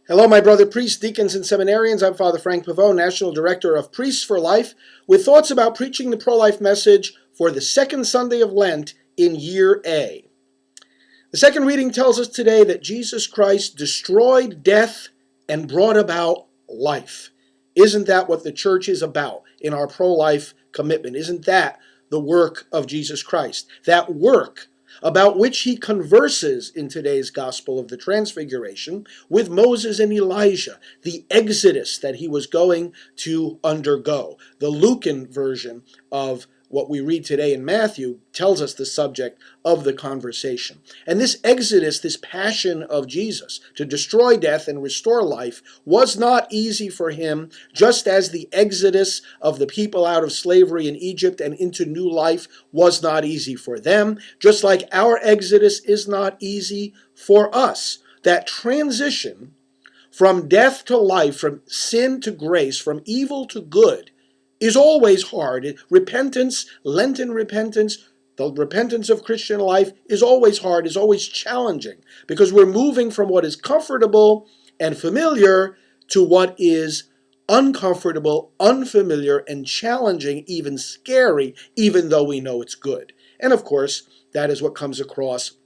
Hello, my brother priests, deacons, and seminarians. I'm Father Frank Pavone, National Director of Priests for Life, with thoughts about preaching the pro-life message for the second Sunday of Lent in Year A. The second reading tells us today that Jesus Christ destroyed death and brought about life. Isn't that what the church is about in our pro-life commitment? Isn't that the work of Jesus Christ? That work about which he converses in today's Gospel of the Transfiguration with Moses and Elijah, the exodus that he was going to undergo. The Lucan version of what we read today in Matthew tells us the subject of the conversation. And this exodus, this passion of Jesus to destroy death and restore life, was not easy for him, just as the exodus of the people out of slavery in Egypt and into new life was not easy for them, just like our exodus is not easy for us. That transition from death to life, from sin to grace, from evil to good, is always hard. Repentance, Lenten repentance, the repentance of Christian life is always hard, is always challenging, because we're moving from what is comfortable and familiar to what is uncomfortable, unfamiliar, and challenging, even scary, even though we know it's good. And of course, that is what comes across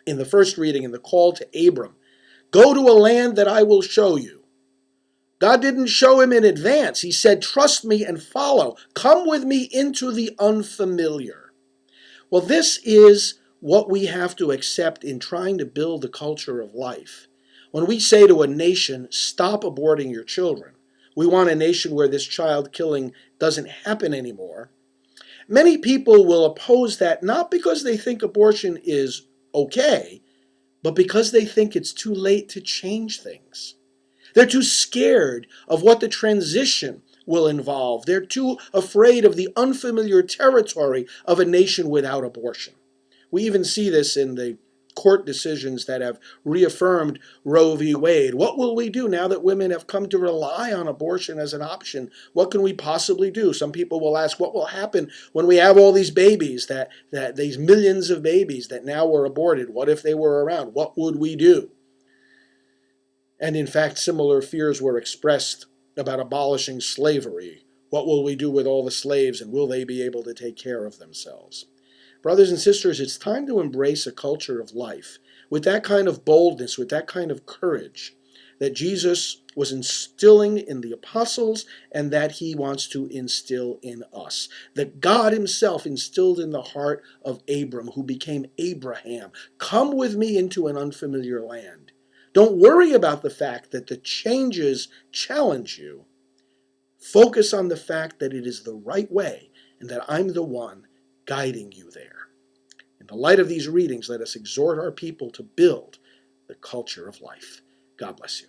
in the first reading in the call to Abram. Go to a land that I will show you. God didn't show him in advance. He said, trust me and follow. Come with me into the unfamiliar. Well, this is what we have to accept in trying to build the culture of life. When we say to a nation, stop aborting your children, we want a nation where this child killing doesn't happen anymore. Many people will oppose that not because they think abortion is okay, but because they think it's too late to change things. They're too scared of what the transition will involve. They're too afraid of the unfamiliar territory of a nation without abortion. We even see this in the court decisions that have reaffirmed Roe v. Wade. What will we do now that women have come to rely on abortion as an option? What can we possibly do? Some people will ask, what will happen when we have all these babies, that these millions of babies that now were aborted? What if they were around? What would we do? And in fact, similar fears were expressed about abolishing slavery. What will we do with all the slaves, and will they be able to take care of themselves? Brothers and sisters, it's time to embrace a culture of life with that kind of boldness, with that kind of courage that Jesus was instilling in the apostles and that he wants to instill in us. That God himself instilled in the heart of Abram, who became Abraham. Come with me into an unfamiliar land. Don't worry about the fact that the changes challenge you. Focus on the fact that it is the right way and that I'm the one guiding you there. In the light of these readings, let us exhort our people to build the culture of life. God bless you.